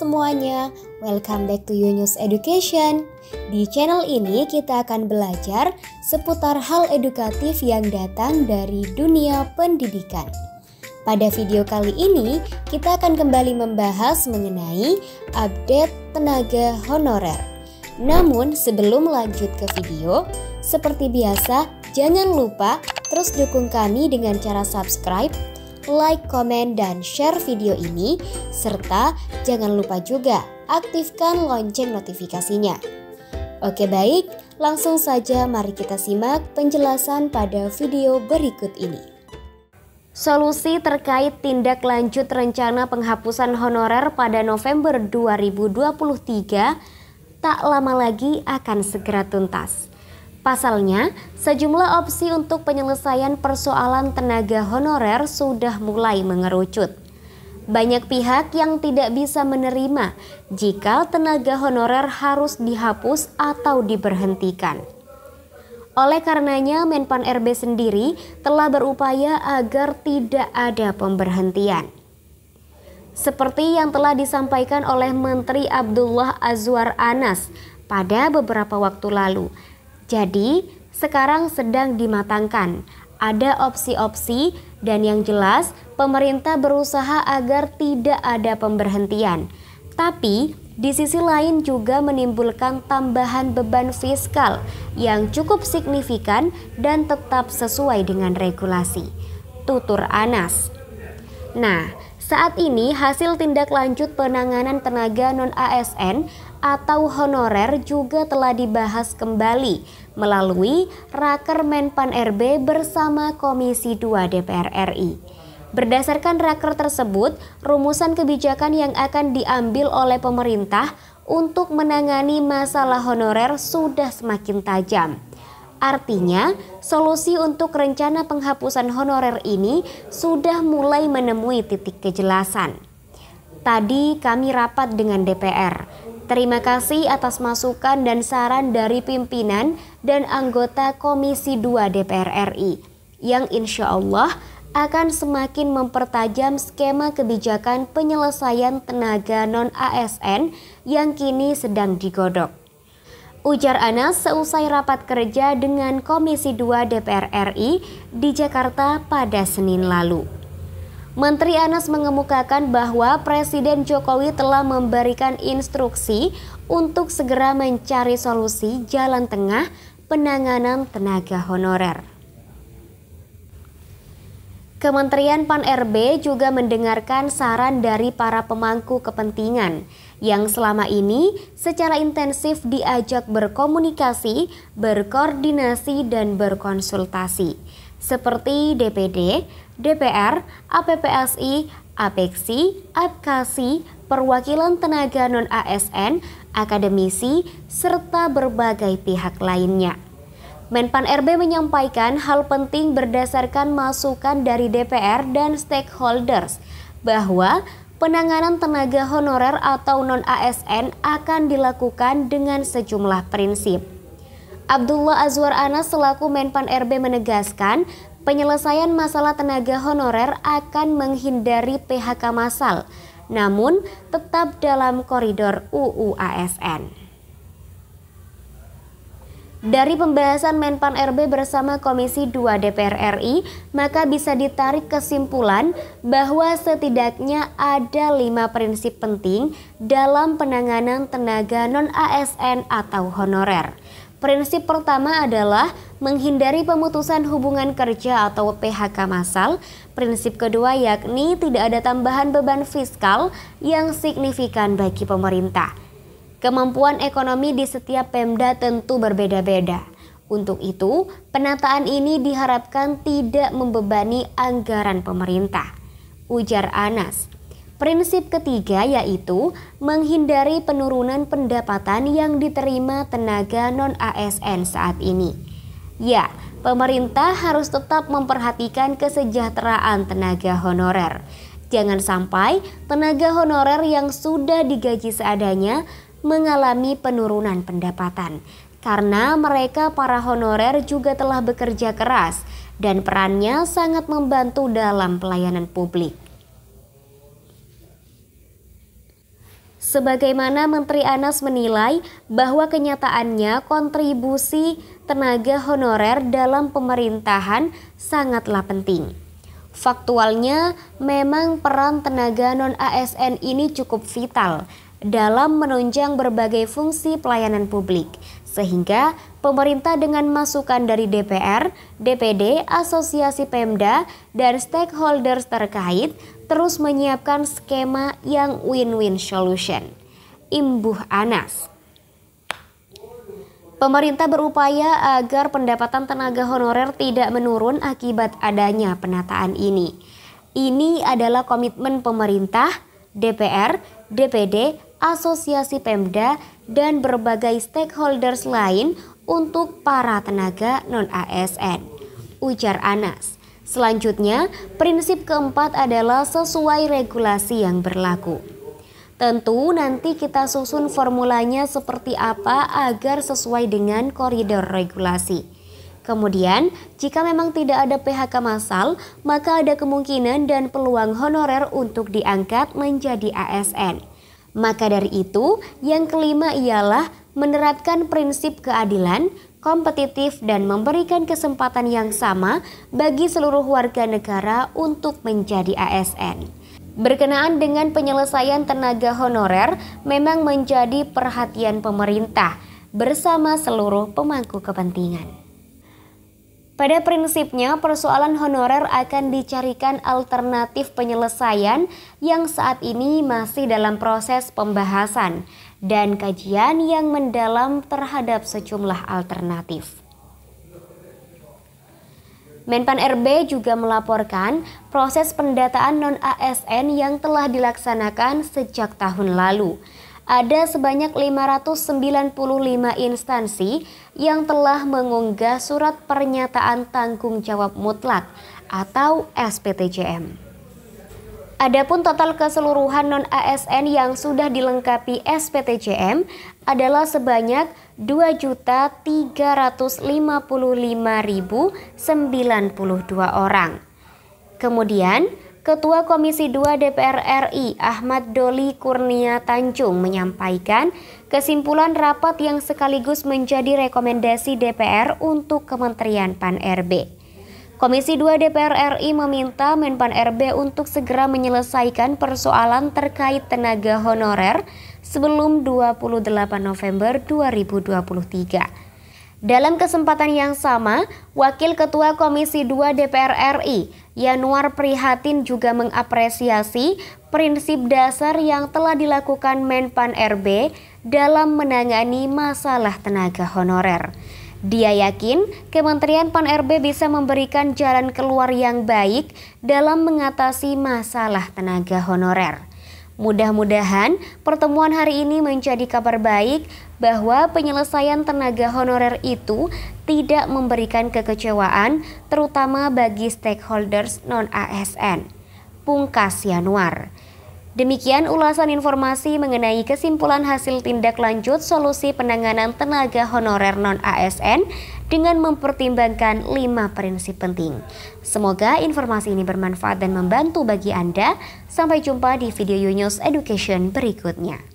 semuanya, welcome back to Yunus Education. Di channel ini kita akan belajar seputar hal edukatif yang datang dari dunia pendidikan. Pada video kali ini, kita akan kembali membahas mengenai update tenaga honorer. Namun sebelum lanjut ke video, seperti biasa, jangan lupa terus dukung kami dengan cara subscribe, like, komen, dan share video ini, serta jangan lupa juga aktifkan lonceng notifikasinya. Oke baik, langsung saja mari kita simak penjelasan pada video berikut ini. Solusi terkait tindak lanjut rencana penghapusan honorer pada November 2023 tak lama lagi akan segera tuntas. Pasalnya, sejumlah opsi untuk penyelesaian persoalan tenaga honorer sudah mulai mengerucut. Banyak pihak yang tidak bisa menerima jika tenaga honorer harus dihapus atau diberhentikan. Oleh karenanya, Menpan RB sendiri telah berupaya agar tidak ada pemberhentian. Seperti yang telah disampaikan oleh Menteri Abdullah Azwar Anas pada beberapa waktu lalu. Jadi, sekarang sedang dimatangkan. Ada opsi-opsi dan yang jelas pemerintah berusaha agar tidak ada pemberhentian. Tapi, di sisi lain juga menimbulkan tambahan beban fiskal yang cukup signifikan dan tetap sesuai dengan regulasi, tutur Anas. Nah, saat ini hasil tindak lanjut penanganan tenaga non-ASN atau honorer juga telah dibahas kembali melalui Raker Menpan RB bersama Komisi 2 DPR RI. Berdasarkan Raker tersebut, rumusan kebijakan yang akan diambil oleh pemerintah untuk menangani masalah honorer sudah semakin tajam. Artinya, solusi untuk rencana penghapusan honorer ini sudah mulai menemui titik kejelasan. Tadi kami rapat dengan DPR. Terima kasih atas masukan dan saran dari pimpinan dan anggota Komisi 2 DPR RI yang insya Allah akan semakin mempertajam skema kebijakan penyelesaian tenaga non-ASN yang kini sedang digodok. Ujar Anas seusai rapat kerja dengan Komisi 2 DPR RI di Jakarta pada Senin lalu. Menteri Anas mengemukakan bahwa Presiden Jokowi telah memberikan instruksi untuk segera mencari solusi jalan tengah penanganan tenaga honorer. Kementerian Pan RB juga mendengarkan saran dari para pemangku kepentingan yang selama ini secara intensif diajak berkomunikasi, berkoordinasi, dan berkonsultasi, seperti DPD, DPR, APPSI, APEKSI, APKASI, perwakilan tenaga non-ASN, akademisi, serta berbagai pihak lainnya. Menpan RB menyampaikan hal penting berdasarkan masukan dari DPR dan stakeholders bahwa penanganan tenaga honorer atau non-ASN akan dilakukan dengan sejumlah prinsip. Abdullah Azwar Anas selaku Menpan RB menegaskan penyelesaian masalah tenaga honorer akan menghindari PHK massal, namun tetap dalam koridor UU ASN. Dari pembahasan Menpan RB bersama Komisi 2 DPR RI, maka bisa ditarik kesimpulan bahwa setidaknya ada 5 prinsip penting dalam penanganan tenaga non-ASN atau honorer. Prinsip pertama adalah menghindari pemutusan hubungan kerja atau PHK massal. Prinsip kedua yakni tidak ada tambahan beban fiskal yang signifikan bagi pemerintah. Kemampuan ekonomi di setiap Pemda tentu berbeda-beda. Untuk itu, penataan ini diharapkan tidak membebani anggaran pemerintah, ujar Anas. Prinsip ketiga yaitu menghindari penurunan pendapatan yang diterima tenaga non-ASN saat ini. Ya, pemerintah harus tetap memperhatikan kesejahteraan tenaga honorer. Jangan sampai tenaga honorer yang sudah digaji seadanya mengalami penurunan pendapatan. Karena mereka para honorer juga telah bekerja keras dan perannya sangat membantu dalam pelayanan publik. Sebagaimana Menteri Anas menilai bahwa kenyataannya kontribusi tenaga honorer dalam pemerintahan sangatlah penting. Faktualnya, memang peran tenaga non-ASN ini cukup vital dalam menunjang berbagai fungsi pelayanan publik, sehingga pemerintah dengan masukan dari DPR, DPD, Asosiasi Pemda, dan stakeholders terkait terus menyiapkan skema yang win-win solution. Imbuh Anas. Pemerintah berupaya agar pendapatan tenaga honorer tidak menurun akibat adanya penataan ini. Ini adalah komitmen pemerintah, DPR, DPD, Asosiasi Pemda, dan berbagai stakeholders lain untuk para tenaga non-ASN, ujar Anas. Selanjutnya, prinsip keempat adalah sesuai regulasi yang berlaku. Tentu nanti kita susun formulanya seperti apa agar sesuai dengan koridor regulasi. Kemudian, jika memang tidak ada PHK massal, maka ada kemungkinan dan peluang honorer untuk diangkat menjadi ASN. Maka dari itu, yang kelima ialah menerapkan prinsip keadilan, kompetitif, dan memberikan kesempatan yang sama bagi seluruh warga negara untuk menjadi ASN. Berkenaan dengan penyelesaian tenaga honorer memang menjadi perhatian pemerintah bersama seluruh pemangku kepentingan. Pada prinsipnya, persoalan honorer akan dicarikan alternatif penyelesaian yang saat ini masih dalam proses pembahasan dan kajian yang mendalam terhadap sejumlah alternatif. Menpan RB juga melaporkan proses pendataan non-ASN yang telah dilaksanakan sejak tahun lalu. Ada sebanyak 595 instansi yang telah mengunggah surat pernyataan tanggung jawab mutlak atau SPTJM. Adapun total keseluruhan non-ASN yang sudah dilengkapi SPTJM adalah sebanyak 2.355.092 orang. Kemudian, Ketua Komisi 2 DPR RI Ahmad Doli Kurnia Tanjung menyampaikan kesimpulan rapat yang sekaligus menjadi rekomendasi DPR untuk Kementerian Pan-RB. Komisi 2 DPR RI meminta Menpan RB untuk segera menyelesaikan persoalan terkait tenaga honorer sebelum 28 November 2023. Dalam kesempatan yang sama, Wakil Ketua Komisi 2 DPR RI, Yanuar Prihatin juga mengapresiasi prinsip dasar yang telah dilakukan Menpan RB dalam menangani masalah tenaga honorer. Dia yakin Kementerian Pan-RB bisa memberikan jalan keluar yang baik dalam mengatasi masalah tenaga honorer. Mudah-mudahan pertemuan hari ini menjadi kabar baik bahwa penyelesaian tenaga honorer itu tidak memberikan kekecewaan terutama bagi stakeholders non-ASN. Pungkas Yanuar. Demikian ulasan informasi mengenai kesimpulan hasil tindak lanjut solusi penanganan tenaga honorer non-ASN dengan mempertimbangkan 5 prinsip penting. Semoga informasi ini bermanfaat dan membantu bagi Anda. Sampai jumpa di video Yunus Education berikutnya.